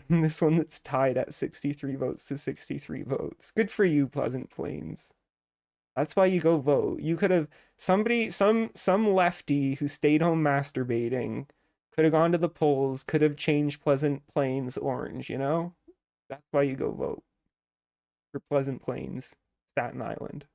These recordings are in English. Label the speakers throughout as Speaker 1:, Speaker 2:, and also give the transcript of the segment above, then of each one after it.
Speaker 1: This one that's tied at 63 votes to 63 votes. Good for you, Pleasant Plains. That's why you go vote. You could have some lefty who stayed home masturbating could have gone to the polls, could have changed Pleasant Plains orange, you know? That's why you go vote for Pleasant Plains, Staten Island.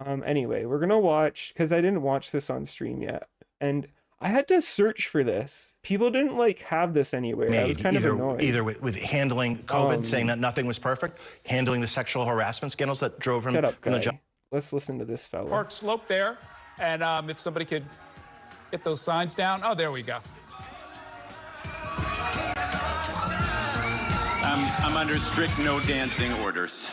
Speaker 1: Anyway, we're gonna watch because I didn't watch this on stream yet, and I had to search for this. People didn't like have this anywhere. I was kind of annoyed.
Speaker 2: Either with handling COVID, saying that nothing was perfect, handling the sexual harassment scandals that drove him from the job.
Speaker 1: Let's listen to this fella.
Speaker 3: Park slope there, and if somebody could get those signs down. Oh, there we go.
Speaker 4: I'm under strict no dancing orders.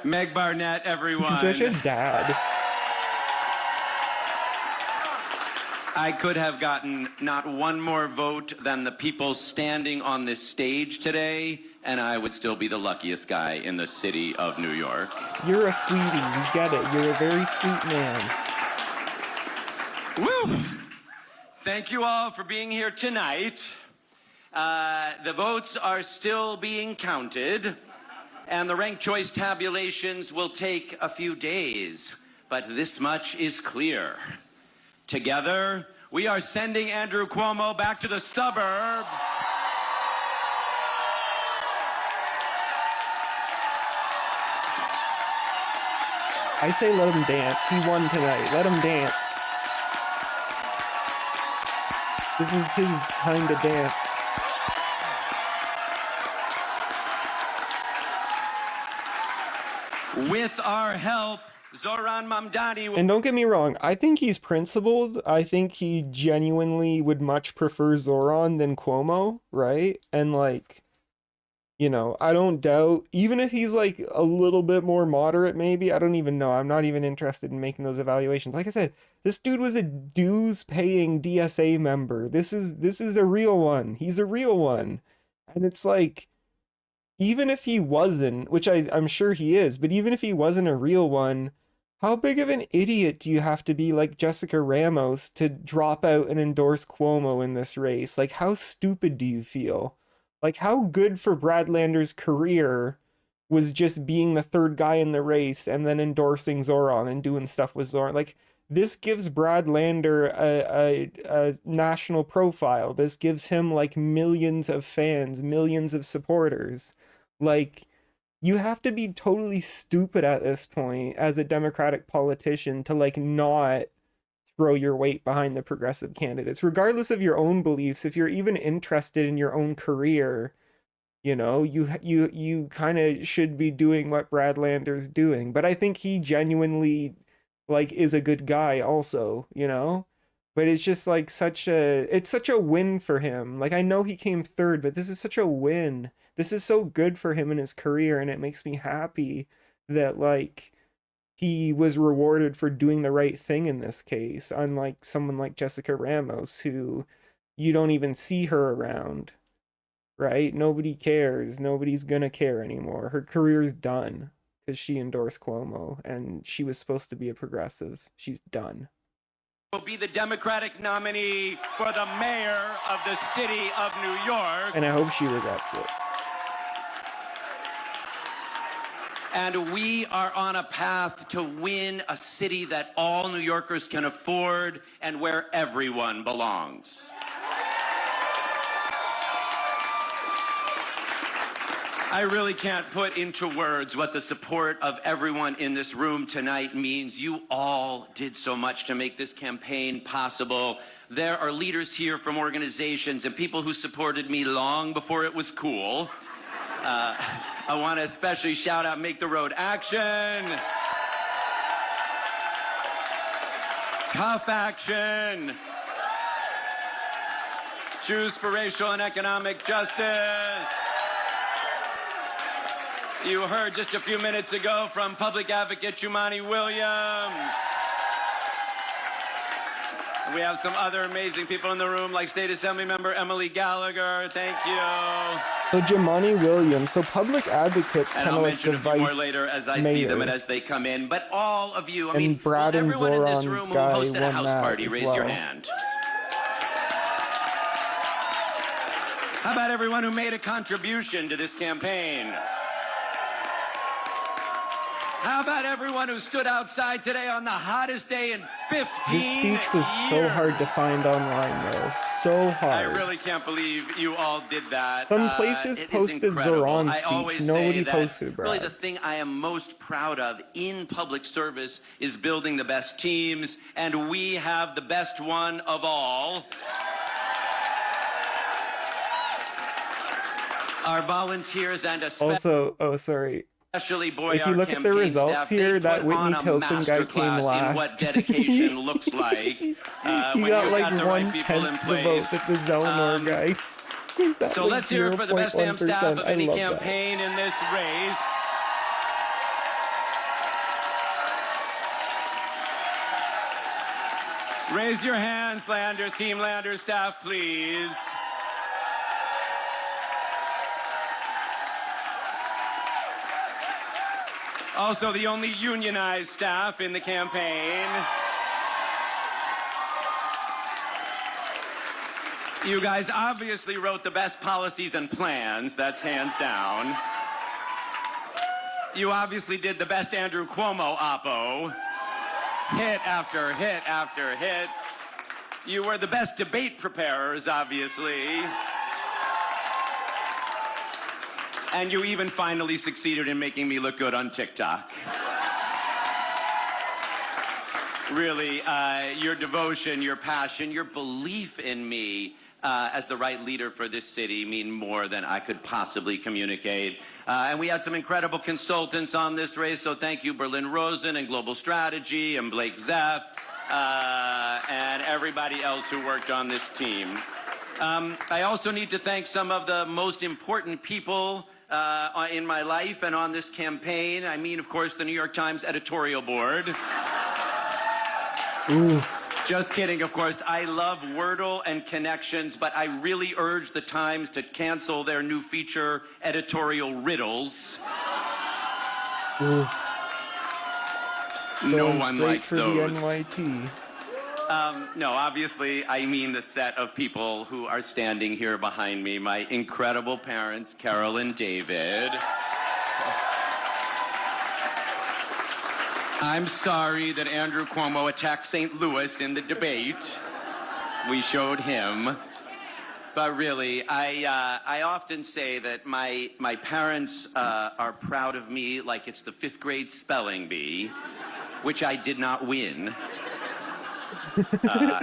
Speaker 4: Meg Barnett, everyone.
Speaker 1: He's such a dad.
Speaker 4: I could have gotten not one more vote than the people standing on this stage today, and I would still be the luckiest guy in the city of New York.
Speaker 1: You're a sweetie. You get it. You're a very sweet man.
Speaker 4: Woo! Thank you all for being here tonight. The votes are still being counted, and the ranked choice tabulations will take a few days, but this much is clear. Together, we are sending Andrew Cuomo back to the suburbs.
Speaker 1: I say let him dance. He won tonight. Let him dance. This is his time to dance.
Speaker 4: With our help, Zohran Mamdani will...
Speaker 1: And don't get me wrong, I think he's principled. I think he genuinely would much prefer Zohran than Cuomo, right? And like, you know, I don't doubt, even if he's like a little bit more moderate, maybe, I don't even know. I'm not even interested in making those evaluations. Like I said, this dude was a dues paying DSA member. This is a real one. He's a real one. And it's like, even if he wasn't, which I'm sure he is, but even if he wasn't a real one, how big of an idiot do you have to be like Jessica Ramos to drop out and endorse Cuomo in this race? Like, how stupid do you feel? Like, how good for Brad Lander's career was just being the third guy in the race and then endorsing Zohran and doing stuff with Zohran? Like, this gives Brad Lander a national profile. This gives him like millions of fans, millions of supporters. Like, you have to be totally stupid at this point as a Democratic politician to like not throw your weight behind the progressive candidates, regardless of your own beliefs. If you're even interested in your own career, you know, you kind of should be doing what Brad Lander's doing. But I think he genuinely like is a good guy also, you know. But it's just like it's such a win for him. Like, I know he came third, but this is such a win. This is so good for him in his career, and it makes me happy that like he was rewarded for doing the right thing in this case, unlike someone like Jessica Ramos, who you don't even see her around, right? Nobody cares. Nobody's gonna care anymore. Her career's done because she endorsed Cuomo, and she was supposed to be a progressive. She's done.
Speaker 4: Will be the Democratic nominee for the mayor of the city of New York.
Speaker 1: And I hope she regrets it.
Speaker 4: And we are on a path to win a city that all New Yorkers can afford and where everyone belongs. I really can't put into words what the support of everyone in this room tonight means. You all did so much to make this campaign possible. There are leaders here from organizations and people who supported me long before it was cool. I want to especially shout out Make the Road Action, Cuff Action, Choose for Racial and Economic Justice. You heard just a few minutes ago from Public Advocate Chumani Williams. We have some other amazing people in the room, like State Assembly Member Emily Gallagher. Thank you.
Speaker 1: So Jumaane Williams, so public advocates kind of like the vice mayor. And I'll mention a few more later
Speaker 4: as I see them and as they come in. But all of you, I mean,
Speaker 1: Brad and
Speaker 4: everyone in this
Speaker 1: Zohran's
Speaker 4: room who
Speaker 1: guy
Speaker 4: hosted a
Speaker 1: won
Speaker 4: house
Speaker 1: that
Speaker 4: party,
Speaker 1: as
Speaker 4: raise
Speaker 1: well.
Speaker 4: your hand. How about everyone who made a contribution to this campaign? How about everyone who stood outside today on the hottest day in 15
Speaker 1: This speech was so hard to find online, though. So hard.
Speaker 4: I really can't believe you all did that.
Speaker 1: Some places posted Zohran's speech. Nobody posted Brad's.
Speaker 4: Really, the thing I am most proud of in public service is building the best teams, and we have the best one of all. Our volunteers and
Speaker 1: also, oh, sorry.
Speaker 4: Especially, boy,
Speaker 1: if you look at the results
Speaker 4: staff,
Speaker 1: here, that Whitney Tilson guy came last.
Speaker 4: In what dedication looks like.
Speaker 1: He got like 1/10 the vote that the Zellner guy.
Speaker 4: So
Speaker 1: like
Speaker 4: let's hear it for the best damn staff of any campaign in this race. Raise your hands, Landers, Team Landers staff, please. Also, the only unionized staff in the campaign. You guys obviously wrote the best policies and plans, that's hands down. You obviously did the best Andrew Cuomo oppo. Hit after hit after hit. You were the best debate preparers, obviously. And you even finally succeeded in making me look good on TikTok. Really, your devotion, your passion, your belief in me as the right leader for this city mean more than I could possibly communicate. And we had some incredible consultants on this race, so thank you, Berlin Rosen and Global Strategy and Blake Zeff and everybody else who worked on this team. I also need to thank some of the most important people in my life and on this campaign. I mean, of course, the New York Times editorial board.
Speaker 1: Ooh.
Speaker 4: Just kidding, of course. I love Wordle and Connections, but I really urge the Times to cancel their new feature, Editorial Riddles.
Speaker 1: Ooh.
Speaker 4: No one likes
Speaker 1: for
Speaker 4: those.
Speaker 1: The NYT.
Speaker 4: No, obviously, I mean the set of people who are standing here behind me. My incredible parents, Carol and David. I'm sorry that Andrew Cuomo attacked St. Louis in the debate. We showed him. But really, I often say that my parents are proud of me like it's the 5th grade spelling bee, which I did not win.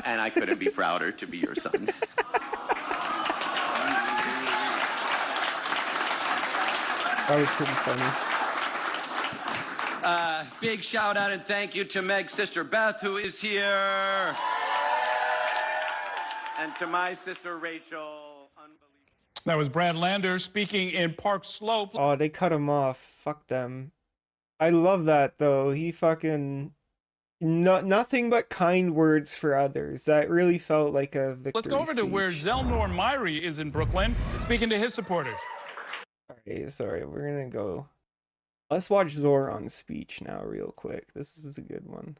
Speaker 4: And I couldn't be prouder to be your son.
Speaker 1: That was pretty funny.
Speaker 4: Big shout out and thank you to Meg's sister Beth, who is here. And to my sister Rachel.
Speaker 3: That was Brad Landers speaking in Park Slope.
Speaker 1: Oh, they cut him off. Fuck them. I love that, though. He fucking... nothing but kind words for others. That really felt like a victory
Speaker 3: Let's go over to where
Speaker 1: speech.
Speaker 3: Zelnor Myrie is in Brooklyn, speaking to his supporters.
Speaker 1: Alright, sorry, we're gonna go. Let's watch Zohran's speech now real quick. This is a good one.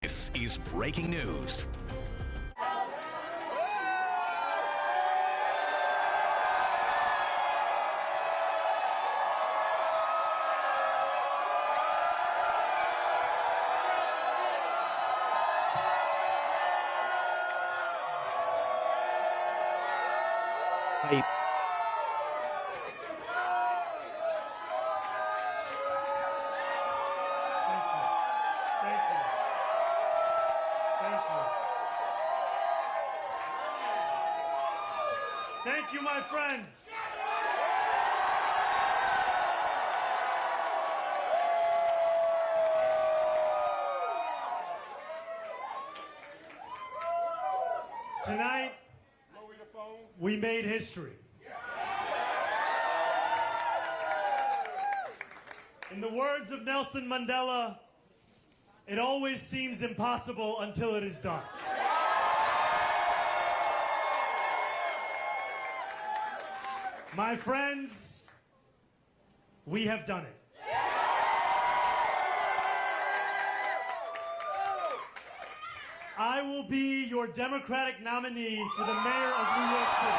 Speaker 5: This is breaking news.
Speaker 1: Hype.
Speaker 6: Thank you, my friends. Tonight, we made history. In the words of Nelson Mandela, it always seems impossible until it is done. My friends, we have done it. I will will be your Democratic nominee for the mayor of New York City.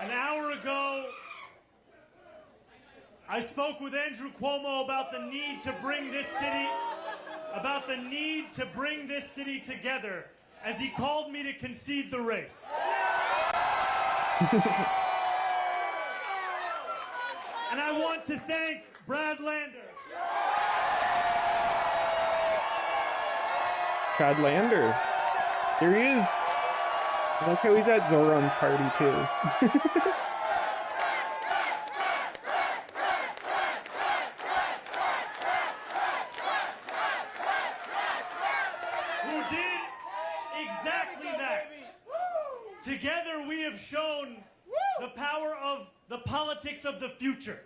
Speaker 6: An hour ago, I spoke with Andrew Cuomo about the need to bring this city together as he called me to concede the race. And I want to thank Brad Lander.
Speaker 1: Brad Lander. There he is. I like how he's at Zohran's party too.
Speaker 6: Who did exactly that. Together we have shown the power of the politics of the future.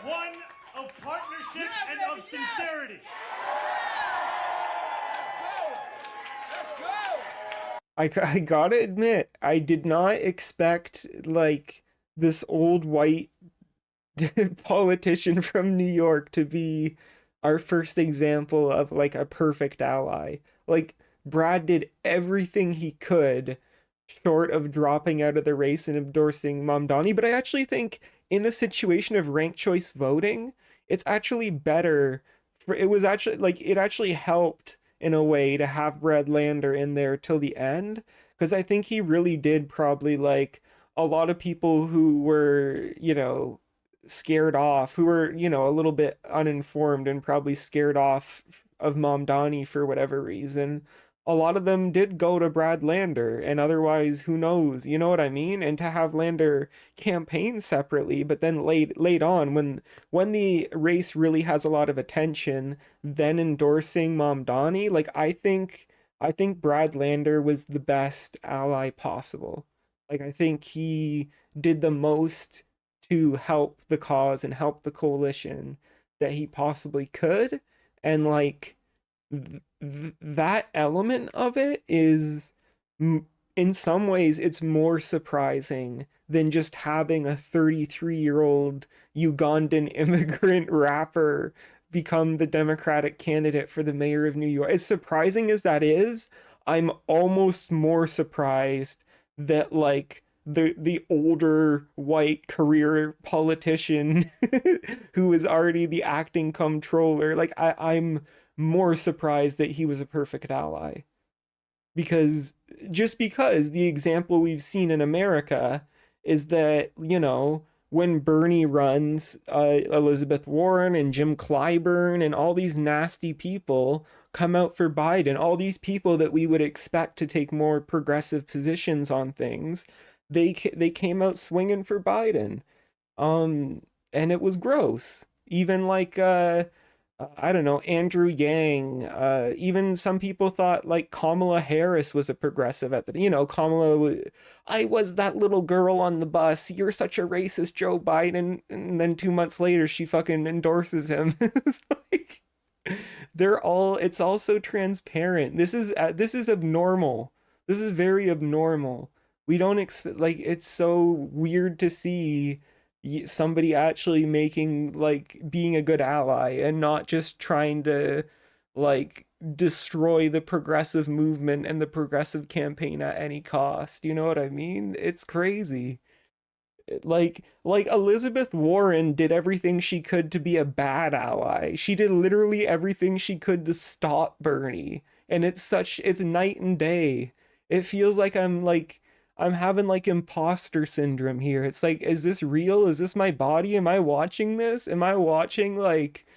Speaker 6: One of partnership and of sincerity.
Speaker 1: I gotta admit, I did not expect like this old white politician from New York to be our first example of like a perfect ally. Like Brad did everything he could short of dropping out of the race and endorsing Mamdani, but I actually think in a situation of ranked choice voting, it's actually better for it actually helped in a way to have Brad Lander in there till the end, because I think he really did probably like a lot of people who were, scared off, who were, a little bit uninformed and probably scared off of Mamdani for whatever reason. A lot of them did go to Brad Lander, and otherwise, who knows? You know what I mean? And to have Lander campaign separately, but then late on, when the race really has a lot of attention, then endorsing Mamdani, like I think Brad Lander was the best ally possible. Like I think he did the most to help the cause and help the coalition that he possibly could, and like that element of it is in some ways it's more surprising than just having a 33-year-old Ugandan immigrant rapper become the Democratic candidate for the mayor of New York. As surprising as that is, I'm almost more surprised that like the older white career politician who is already the acting comptroller, like I'm more surprised that he was a perfect ally, because the example we've seen in America is that when Bernie runs, Elizabeth Warren and Jim Clyburn and all these nasty people come out for Biden, all these people that we would expect to take more progressive positions on things, they came out swinging for Biden, and it was gross. Even like I don't know, Andrew Yang, even some people thought like Kamala Harris was a progressive at the, I was that little girl on the bus, you're such a racist, Joe Biden, and then 2 months later she fucking endorses him. It's like it's all so transparent. This is abnormal. This is very abnormal. We don't expect, like, it's so weird to see somebody actually making like being a good ally and not just trying to like destroy the progressive movement and the progressive campaign at any cost. You know what I mean? It's crazy. Like Elizabeth Warren did everything she could to be a bad ally. She did literally everything she could to stop Bernie, and it's night and day. It feels like I'm having like imposter syndrome here. It's like, is this real? Is this my body? Am I watching this? Am I watching like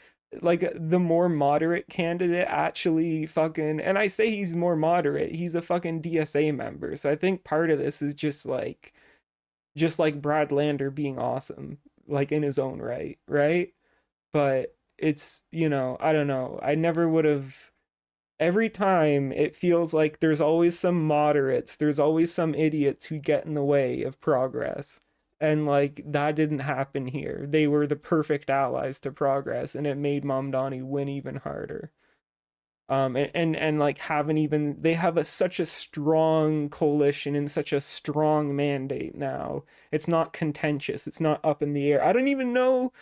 Speaker 1: the more moderate candidate actually fucking, and I say he's more moderate, he's a fucking DSA member. So I think part of this is just like Brad Lander being awesome, like in his own right, right? But it's, I don't know. I never would have. Every time it feels like there's always some moderates, there's always some idiots who get in the way of progress. And like that didn't happen here. They were the perfect allies to progress, and it made Mamdani win even harder. And like haven't even they have such a strong coalition and such a strong mandate now. It's not contentious. It's not up in the air. I don't even know,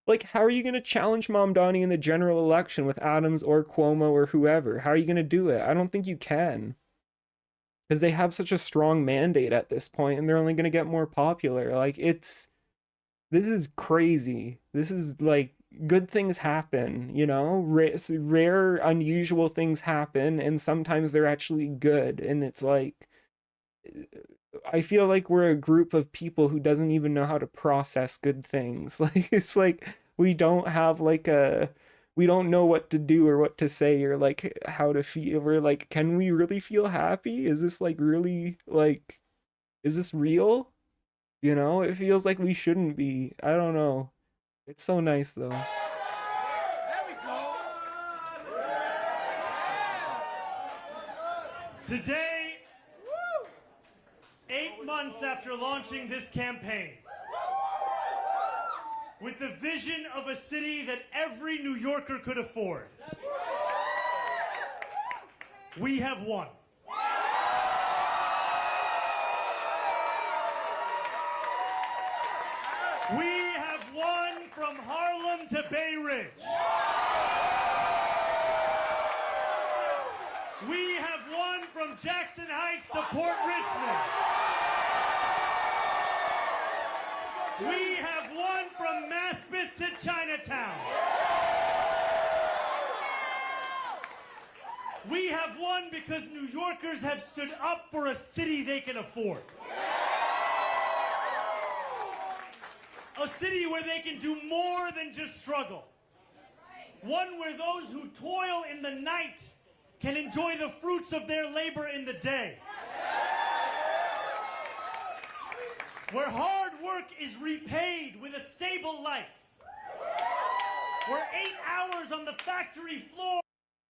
Speaker 1: like, how are you going to challenge Mamdani in the general election with Adams or Cuomo or whoever? How are you going to do it? I don't think you can, because they have such a strong mandate at this point, and they're only going to get more popular. Like, this is crazy. This is like good things happen, you know? Rare, unusual things happen, and sometimes they're actually good. And it's like, I feel like we're a group of people who doesn't even know how to process good things. Like, it's like we don't have like we don't know what to do or what to say or like how to feel. We're like, can we really feel happy? Is this like really like, is this real? You know, it feels like we shouldn't be. I don't know. It's so nice though.
Speaker 6: Today, 8 months after launching this campaign, with the vision of a city that every New Yorker could afford, we have won. We have won from Harlem to Bay Ridge. We have won from Jackson Heights to Port Richmond. We have won from Maspeth to Chinatown. We have won because New Yorkers have stood up for a city they can afford. A city where they can do more than just struggle. One where those who toil in the night can enjoy the fruits of their labor in the day. Where hard work is repaid with a stable life. Where 8 hours on the factory floor.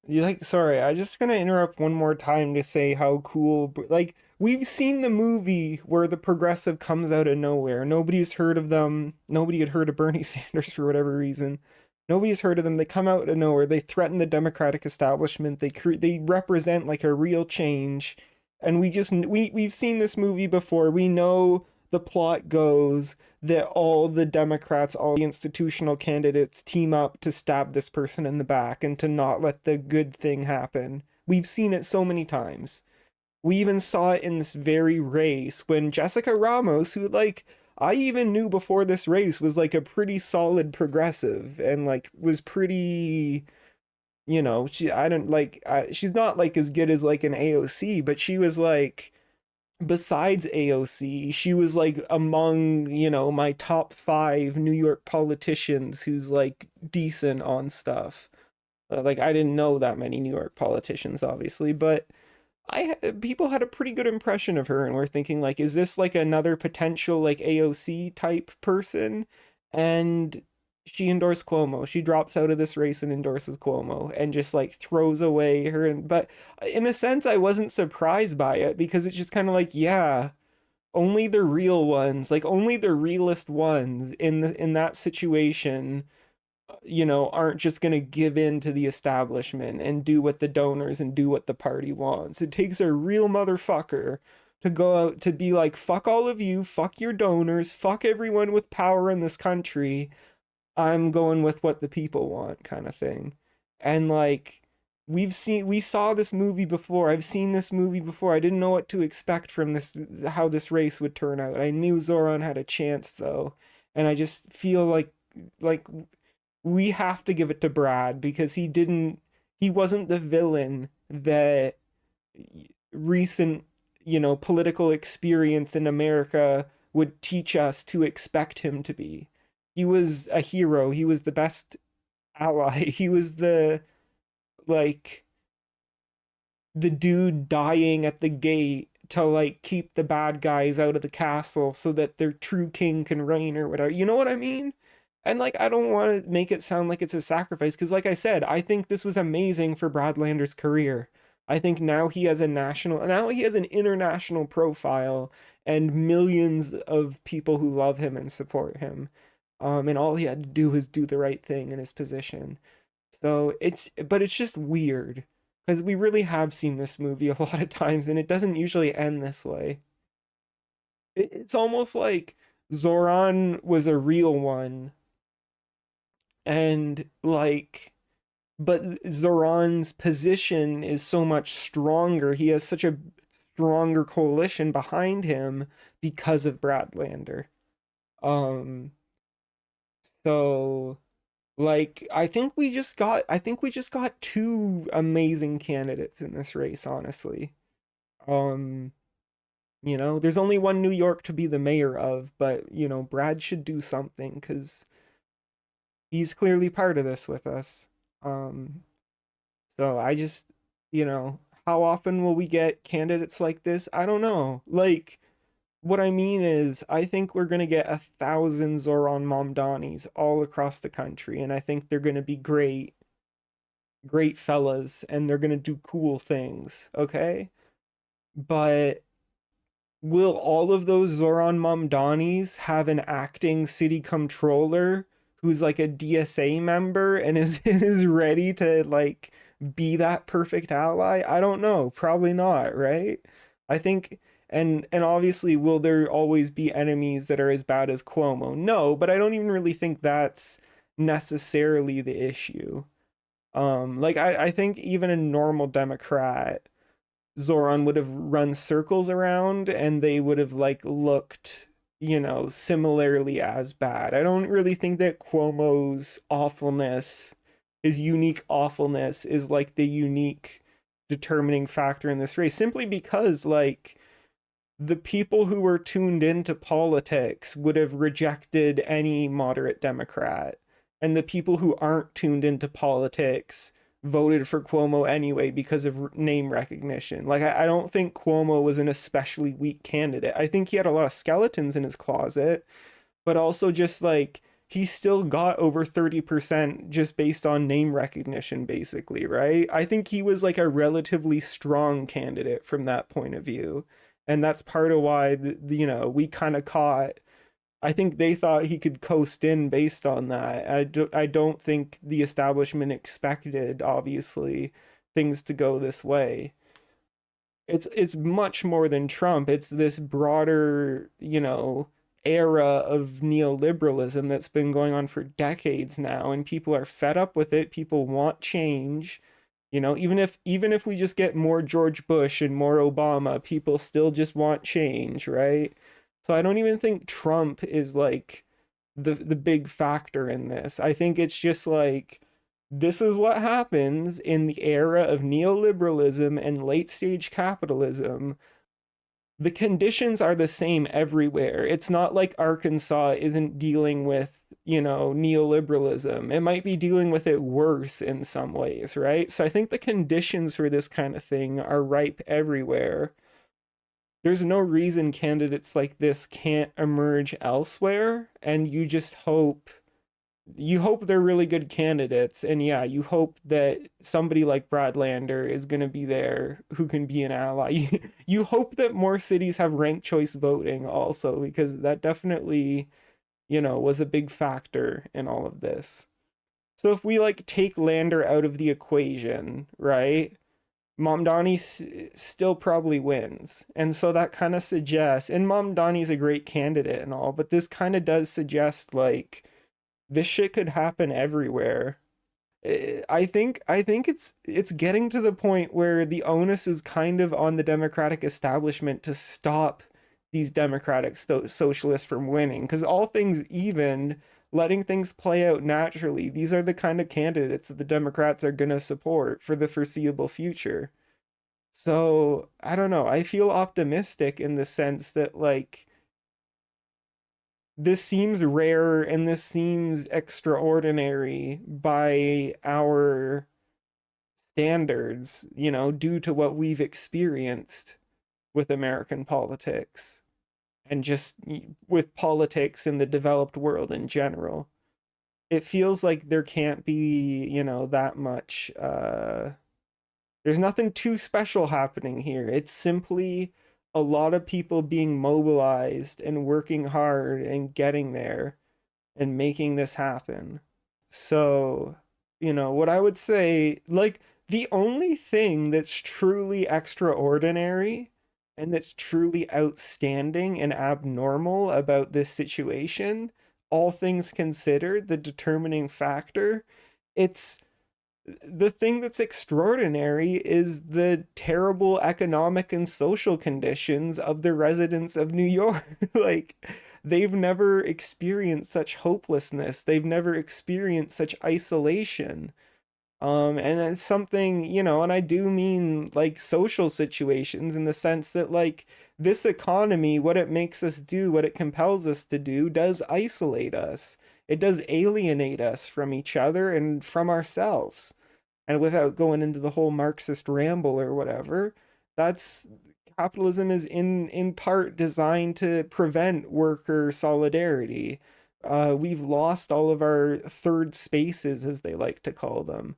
Speaker 1: You like, sorry, I just gonna interrupt one more time to say how cool, like, we've seen the movie where the progressive comes out of nowhere. Nobody's heard of them. Nobody had heard of Bernie Sanders for whatever reason. Nobody's heard of them. They come out of nowhere. They threaten the Democratic establishment. They represent like a real change. And we've seen this movie before. We know the plot goes that all the Democrats, all the institutional candidates team up to stab this person in the back and to not let the good thing happen. We've seen it so many times. We even saw it in this very race when Jessica Ramos, who like I even knew before this race was like a pretty solid progressive and like was pretty, you know, she's not like as good as like an AOC, but she was like, besides AOC, she was like among, you know, my top 5 New York politicians who's like decent on stuff. Like I didn't know that many New York politicians, obviously, but people had a pretty good impression of her and were thinking like, is this like another potential like AOC type person? And she endorsed Cuomo. She drops out of this race and endorses Cuomo and just like throws away her. But in a sense, I wasn't surprised by it because it's just kind of like, yeah, only the real ones, like only the realist ones in that situation, you know, aren't just going to give in to the establishment and do what the donors and do what the party wants. It takes a real motherfucker to go out to be like, fuck all of you, fuck your donors, fuck everyone with power in this country. I'm going with what the people want, kind of thing. And like, we saw this movie before. I've seen this movie before. I didn't know what to expect from this, how this race would turn out. I knew Zohran had a chance though. And I just feel like we have to give it to Brad because he wasn't the villain that recent, you know, political experience in America would teach us to expect him to be. He was a hero. He was the best ally. He was the dude dying at the gate to like keep the bad guys out of the castle so that their true king can reign or whatever. You know what I mean? And like, I don't want to make it sound like it's a sacrifice because like I said, I think this was amazing for Brad Lander's career. I think now he has an international profile and millions of people who love him and support him. And all he had to do was do the right thing in his position. So but it's just weird because we really have seen this movie a lot of times and it doesn't usually end this way. It's almost like Zoran was a real one and like but Zoran's position is so much stronger. He has such a stronger coalition behind him because of Bradlander. Um so like I think we just got two amazing candidates in this race, honestly. Um there's only one New York to be the mayor of, but Brad should do something cuz he's clearly part of this with us. Um So I just, how often will we get candidates like this? I don't know. Like, what I mean is, I think we're going to get 1,000 Zohran Mamdanis all across the country, and I think they're going to be great, great fellas, and they're going to do cool things, okay? But will all of those Zohran Mamdanis have an acting city comptroller who's like a DSA member and is ready to like be that perfect ally? I don't know. Probably not, right? I think and obviously will there always be enemies that are as bad as Cuomo? No, but I don't even really think that's necessarily the issue. Like I think even a normal Democrat Zoran would have run circles around and they would have like looked, similarly as bad. I don't really think that Cuomo's awfulness, his unique awfulness, is like the unique determining factor in this race, simply because like the people who were tuned into politics would have rejected any moderate Democrat. And the people who aren't tuned into politics voted for Cuomo anyway because of name recognition. Like, I don't think Cuomo was an especially weak candidate. I think he had a lot of skeletons in his closet, but also just like he still got over 30% just based on name recognition, basically, right? I think he was like a relatively strong candidate from that point of view. And that's part of why, we kind of caught. I think they thought he could coast in based on that. I don't think the establishment expected, obviously, things to go this way. It's much more than Trump. It's this broader, era of neoliberalism that's been going on for decades now, and people are fed up with it. People want change. Even if we just get more George Bush and more Obama, people still just want change, right? So I don't even think Trump is like the big factor in this. I think it's just like this is what happens in the era of neoliberalism and late stage capitalism. The conditions are the same everywhere. It's not like Arkansas isn't dealing with, neoliberalism. It might be dealing with it worse in some ways, right? So I think the conditions for this kind of thing are ripe everywhere. There's no reason candidates like this can't emerge elsewhere, and you hope they're really good candidates, and yeah, you hope that somebody like Bradlander is going to be there who can be an ally. You hope that more cities have ranked choice voting also, because that definitely, was a big factor in all of this. So if we like take Lander out of the equation, right? Mamdani still probably wins. And so that kind of suggests, and Mamdani's a great candidate and all, but this kind of does suggest like this shit could happen everywhere. I think it's getting to the point where the onus is kind of on the Democratic establishment to stop these Democratic socialists from winning, because all things even, letting things play out naturally, these are the kind of candidates that the Democrats are going to support for the foreseeable future. So I don't know, I feel optimistic in the sense that like this seems rare and this seems extraordinary by our standards, due to what we've experienced with American politics and just with politics in the developed world in general. It feels like there can't be, that much There's nothing too special happening here. It's simply a lot of people being mobilized and working hard and getting there and making this happen. So, what I would say, like, the only thing that's truly extraordinary and that's truly outstanding and abnormal about this situation, all things considered, the determining factor, it's the thing that's extraordinary is the terrible economic and social conditions of the residents of New York. Like, they've never experienced such hopelessness. They've never experienced such isolation. And it's something, and I do mean like social situations in the sense that, like, this economy, what it makes us do, what it compels us to do, does isolate us. It does alienate us from each other and from ourselves. And without going into the whole Marxist ramble or whatever, that's capitalism is in part designed to prevent worker solidarity. We've lost all of our third spaces, as they like to call them,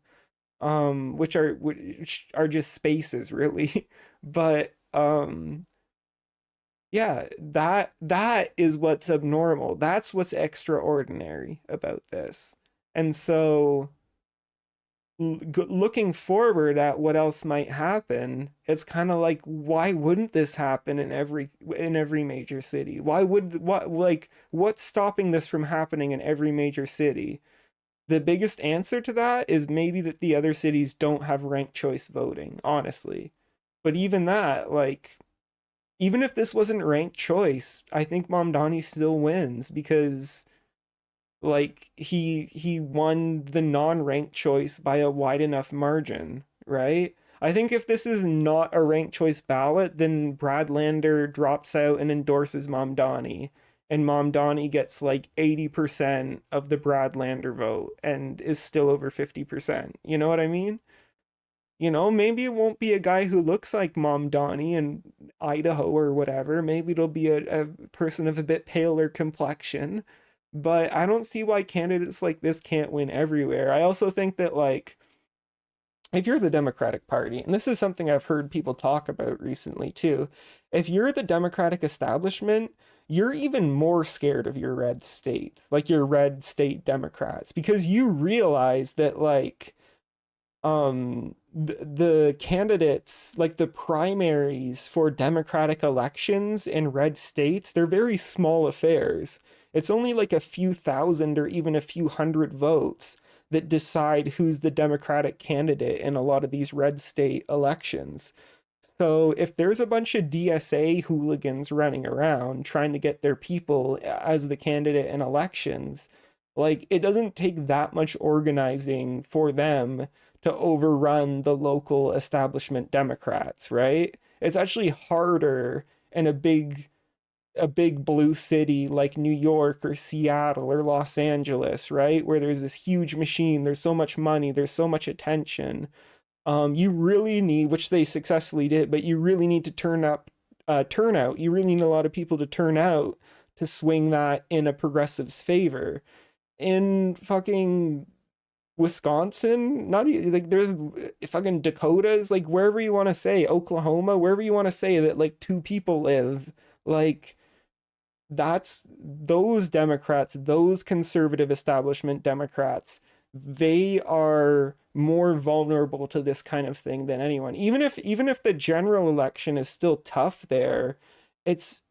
Speaker 1: which are just spaces, really. But yeah, that is what's abnormal. That's what's extraordinary about this. And so looking forward at what else might happen, it's kind of like, why wouldn't this happen in every major city? What's stopping this from happening in every major city? The biggest answer to that is maybe that the other cities don't have ranked choice voting, honestly. But even that, like, even if this wasn't ranked choice, I think Mamdani still wins because, like, he won the non-ranked choice by a wide enough margin, right? I think if this is not a ranked choice ballot, then Brad Lander drops out and endorses Mamdani, and Mamdani gets like 80% of the Brad Lander vote and is still over 50%. You know what I mean? Maybe it won't be a guy who looks like Mamdani in Idaho or whatever. Maybe it'll be a person of a bit paler complexion. But I don't see why candidates like this can't win everywhere. I also think that, like, if you're the Democratic Party, and this is something I've heard people talk about recently too, if you're the Democratic establishment, you're even more scared of your red states, like your red state Democrats, because you realize that, like, the candidates, like the primaries for Democratic elections in red states, they're very small affairs. It's only like a few thousand or even a few hundred votes that decide who's the Democratic candidate in a lot of these red state elections. So if there's a bunch of DSA hooligans running around trying to get their people as the candidate in elections, like, it doesn't take that much organizing for them to overrun the local establishment Democrats, right? It's actually harder in a big blue city like New York or Seattle or Los Angeles, right? Where there's this huge machine, there's so much money, there's so much attention. You really need, which they successfully did, but you really need to turnout. You really need a lot of people to turn out to swing that in a progressive's favor. In fucking Wisconsin, not like, there's fucking Dakotas, like, wherever you want to say, Oklahoma, wherever you want to say that like two people live, like, that's those Democrats, those conservative establishment Democrats, they are more vulnerable to this kind of thing than anyone. Even if the general election is still tough there, it's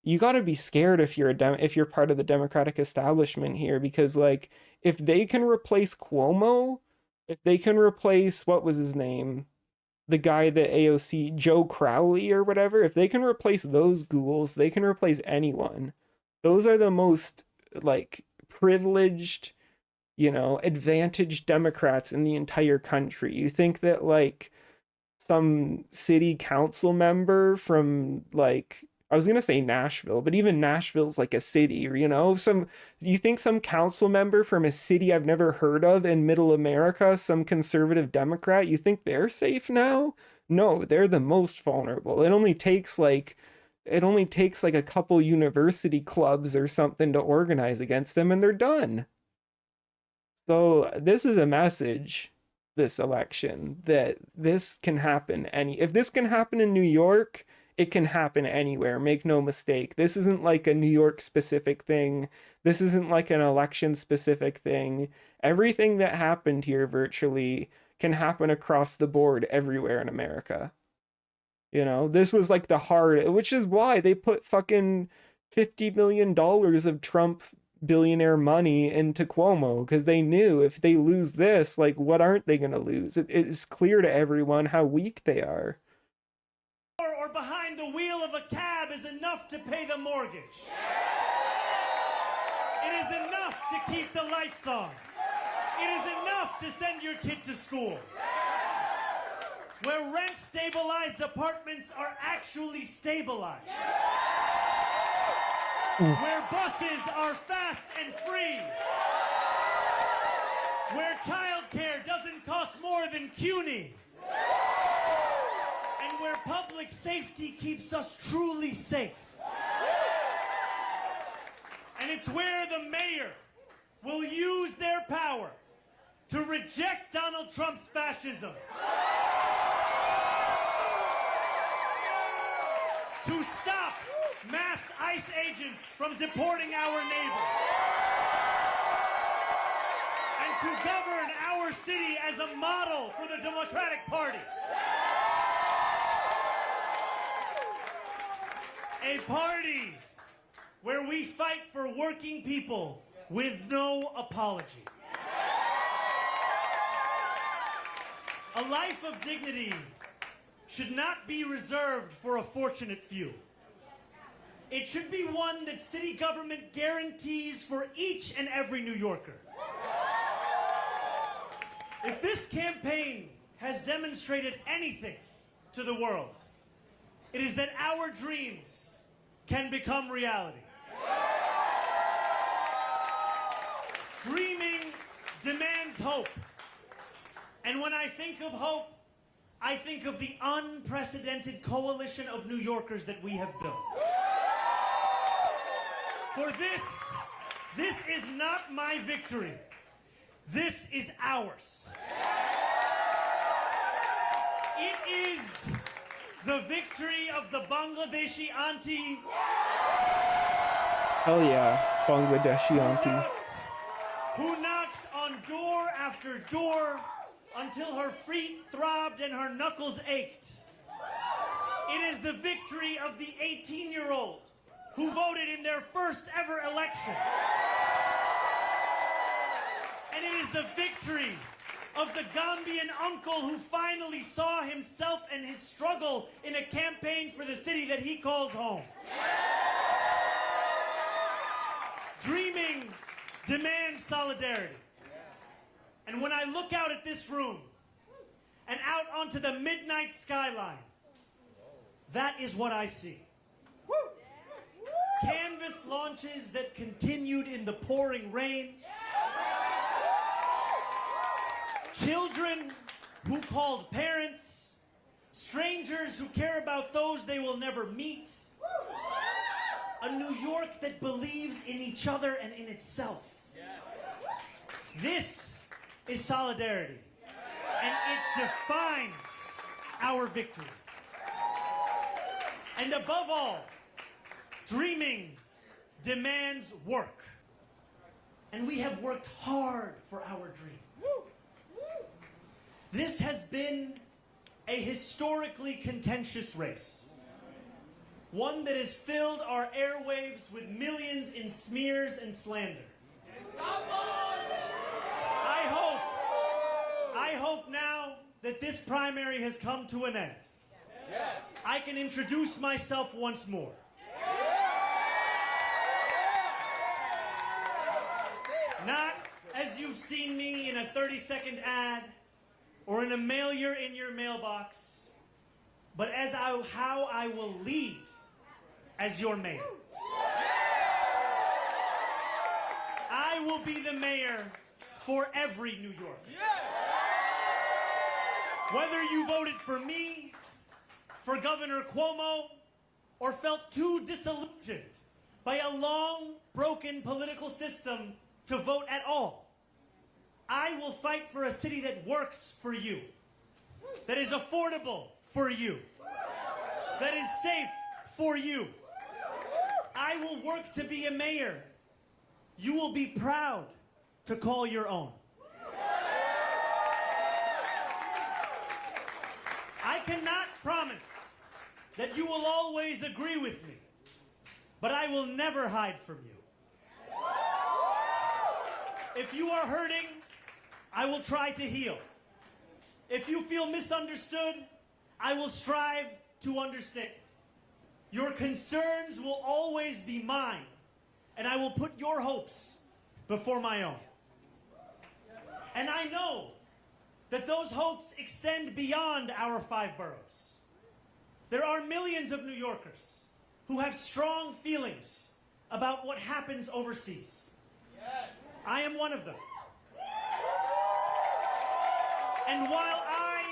Speaker 1: you got to be scared if you're part of the Democratic establishment here, because, like, if they can replace Cuomo, if they can replace, what was his name, the guy that AOC, Joe Crowley or whatever, if they can replace those ghouls, they can replace anyone. Those are the most, like, privileged, advantaged Democrats in the entire country. You think that, like, some city council member from, like, I was gonna say Nashville, but even Nashville's like a city, you think some council member from a city I've never heard of in middle America, some conservative Democrat, you think they're safe now? No, they're the most vulnerable. It only takes like a couple university clubs or something to organize against them and they're done. So this is a message this election, that this can happen if this can happen in New York, it can happen anywhere. Make no mistake. This isn't like a New York specific thing. This isn't like an election specific thing. Everything that happened here virtually can happen across the board everywhere in America. You know, this was like the hard, which is why they put fucking $50 million of Trump billionaire money into Cuomo, because they knew if they lose this, like, what aren't they going to lose? It's clear to everyone how weak they are.
Speaker 6: Or behind the wheel of a cab is enough to pay the mortgage. It is enough to keep the lights on. It is enough to send your kid to school. Where rent-stabilized apartments are actually stabilized. Where buses are fast and free. Where childcare doesn't cost more than CUNY. And where public safety keeps us truly safe. And it's where the mayor will use their power to reject Donald Trump's fascism. To stop mass ICE agents from deporting our neighbors. And to govern our city as a model for the Democratic Party. A party where we fight for working people with no apology. A life of dignity should not be reserved for a fortunate few. It should be one that city government guarantees for each and every New Yorker. If this campaign has demonstrated anything to the world, it is that our dreams can become reality. Dreaming demands hope. And when I think of hope, I think of the unprecedented coalition of New Yorkers that we have built. For this is not my victory. This is ours. It is the victory of the Bangladeshi auntie.
Speaker 1: Hell yeah, Bangladeshi auntie.
Speaker 6: Who knocked on door after door until her feet throbbed and her knuckles ached. It is the victory of the 18-year-old who voted in their first ever election. And it is the victory of the Gambian uncle who finally saw himself and his struggle in a campaign for the city that he calls home. Dreaming demands solidarity. And when I look out at this room and out onto the midnight skyline, that is what I see. Canvas launches that continued in the pouring rain. Children who called parents. Strangers who care about those they will never meet. A New York that believes in each other and in itself. This is solidarity. And it defines our victory. And above all, dreaming demands work. And we have worked hard for our dream. This has been a historically contentious race. One that has filled our airwaves with millions in smears and slander. I hope now that this primary has come to an end. I can introduce myself once more. Not as you've seen me in a 30-second ad or in a mailer in your mailbox, but as how I will lead as your mayor. I will be the mayor for every New Yorker. Whether you voted for me, for Governor Cuomo, or felt too disillusioned by a long, broken political system to vote at all, I will fight for a city that works for you, that is affordable for you, that is safe for you. I will work to be a mayor you will be proud to call your own. I cannot promise that you will always agree with me, but I will never hide from you. If you are hurting, I will try to heal. If you feel misunderstood, I will strive to understand. Your concerns will always be mine, and I will put your hopes before my own. And I know that those hopes extend beyond our 5 boroughs. There are millions of New Yorkers who have strong feelings about what happens overseas. Yes. I am one of them. And while I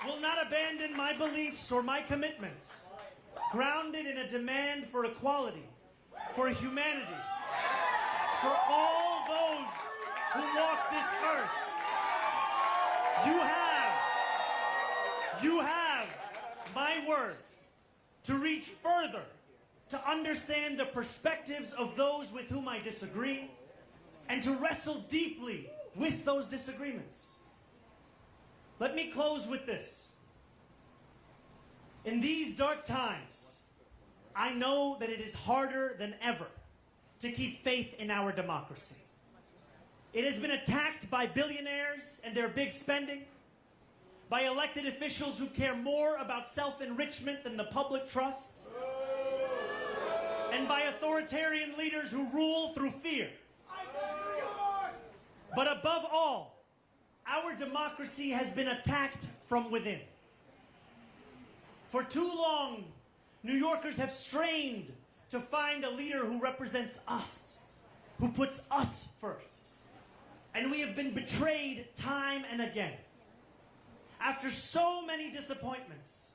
Speaker 6: will not abandon my beliefs or my commitments, grounded in a demand for equality, for humanity, for all those who walk this earth, you have my word to reach further, to understand the perspectives of those with whom I disagree, and to wrestle deeply with those disagreements. Let me close with this. In these dark times, I know that it is harder than ever to keep faith in our democracy. It has been attacked by billionaires and their big spending, by elected officials who care more about self-enrichment than the public trust, and by authoritarian leaders who rule through fear. But above all, our democracy has been attacked from within. For too long, New Yorkers have strained to find a leader who represents us, who puts us first. And we have been betrayed time and again. After so many disappointments,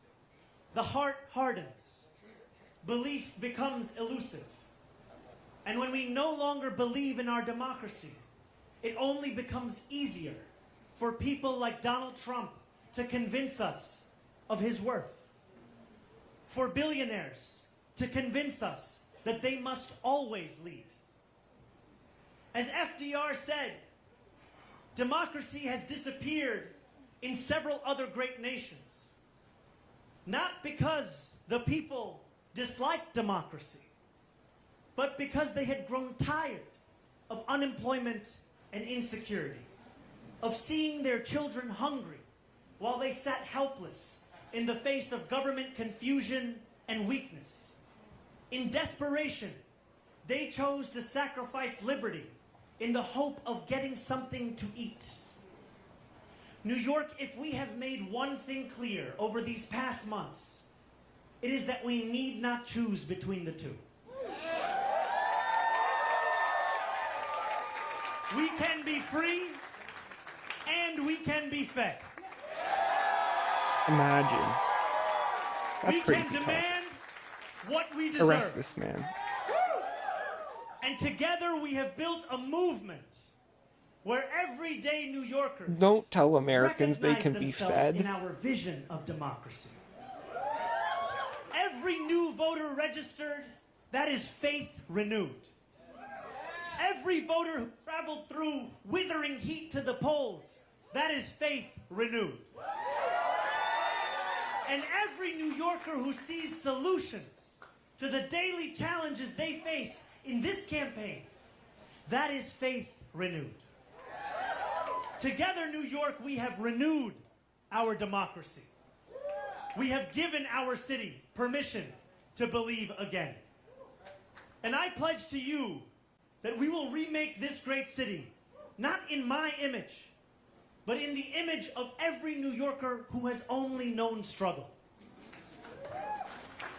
Speaker 6: the heart hardens, belief becomes elusive. And when we no longer believe in our democracy, it only becomes easier for people like Donald Trump to convince us of his worth. For billionaires to convince us that they must always lead. As FDR said, democracy has disappeared in several other great nations, not because the people disliked democracy, but because they had grown tired of unemployment and insecurity, of seeing their children hungry while they sat helpless in the face of government confusion and weakness. In desperation, they chose to sacrifice liberty in the hope of getting something to eat. New York, if we have made one thing clear over these past months, it is that we need not choose between the two. We can be free and we can be fed.
Speaker 1: Imagine. That's
Speaker 6: we
Speaker 1: crazy
Speaker 6: can
Speaker 1: talk.
Speaker 6: demand what we deserve.
Speaker 1: Arrest this man.
Speaker 6: And together we have built a movement where everyday New Yorkers
Speaker 1: Don't tell Americans they
Speaker 6: recognize
Speaker 1: can be
Speaker 6: themselves
Speaker 1: fed.
Speaker 6: in our vision of democracy. Every new voter registered, that is faith renewed. Every voter who traveled through withering heat to the polls, that is faith renewed. And every New Yorker who sees solutions to the daily challenges they face in this campaign, that is faith renewed. Together, New York, we have renewed our democracy. We have given our city permission to believe again. And I pledge to you that we will remake this great city, not in my image, but in the image of every New Yorker who has only known struggle.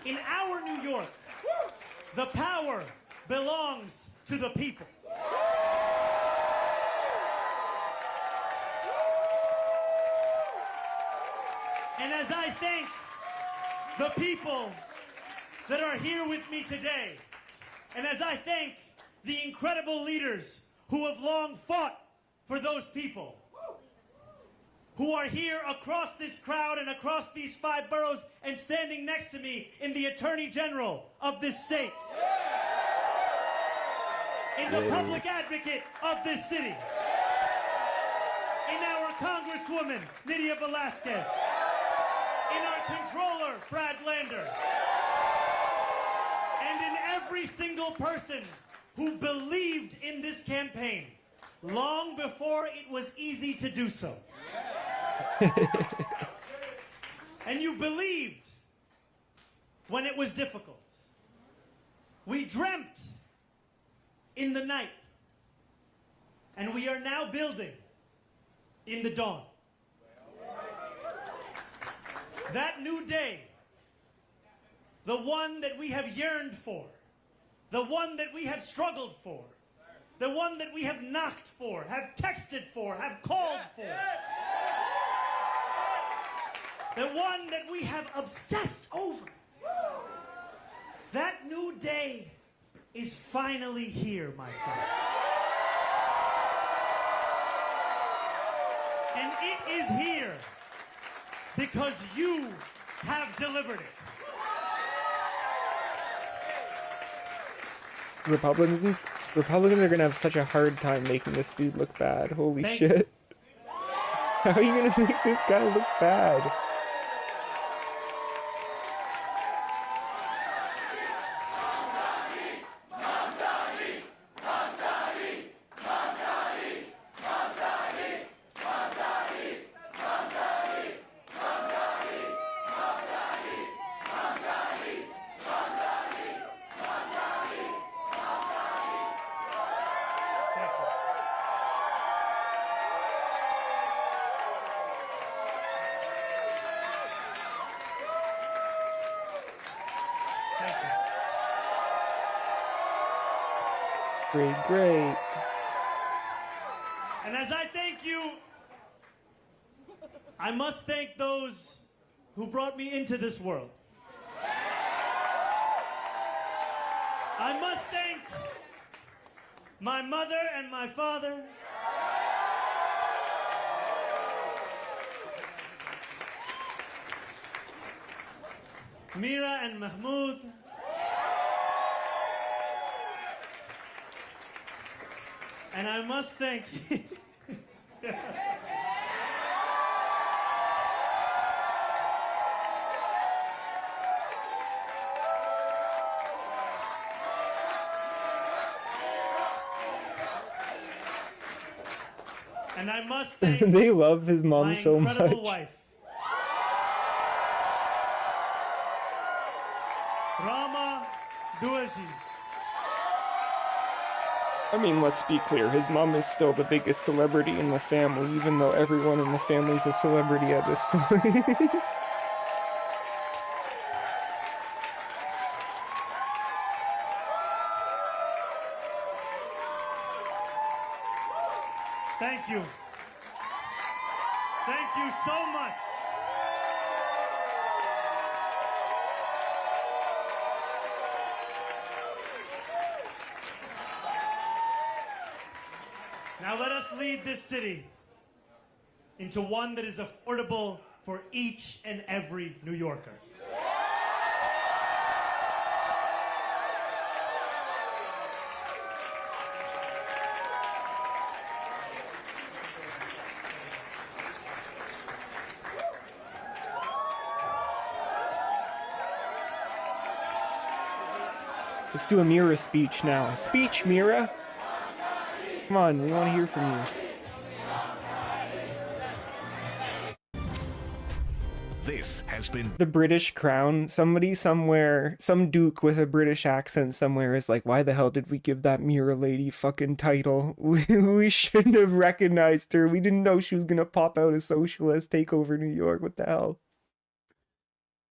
Speaker 6: In our New York, the power belongs to the people. And as I thank the people that are here with me today, and as I thank the incredible leaders who have long fought for those people who are here across this crowd and across these 5 boroughs and standing next to me in the Attorney General of this state, in the public advocate of this city, in our Congresswoman, Nydia Velasquez, in our Controller, Brad Lander, and in every single person who believed in this campaign long before it was easy to do so. And you believed when it was difficult. We dreamt in the night, and we are now building in the dawn. That new day, the one that we have yearned for, the one that we have struggled for, the one that we have knocked for, have texted for, have called for, the one that we have obsessed over. That new day is finally here, my friends. And it is here because you have delivered it.
Speaker 1: Republicans are gonna have such a hard time making this dude look bad. Holy
Speaker 6: Thank
Speaker 1: shit. How are you gonna make this guy look bad? Great.
Speaker 6: And as I thank you, I must thank those who brought me into this world. I must thank my mother and my father. Mira and Mahmoud. And I must thank and I must thank
Speaker 1: They love his mom
Speaker 6: my
Speaker 1: so
Speaker 6: incredible
Speaker 1: much.
Speaker 6: wife, Rama Duaji.
Speaker 1: I mean, let's be clear, his mom is still the biggest celebrity in the family, even though everyone in the family's a celebrity at this point.
Speaker 6: Thank you. Thank you so much. Now let us lead this city into one that is affordable for each and every New Yorker.
Speaker 1: Let's do a Mira speech now. Speech, Mira! Come on, we want to hear from you.
Speaker 5: This has been
Speaker 1: The British crown. Somebody somewhere, some duke with a British accent somewhere is like, why the hell did we give that Mira lady fucking title? We shouldn't have recognized her. We didn't know she was gonna pop out as socialist, take over New York. What the hell?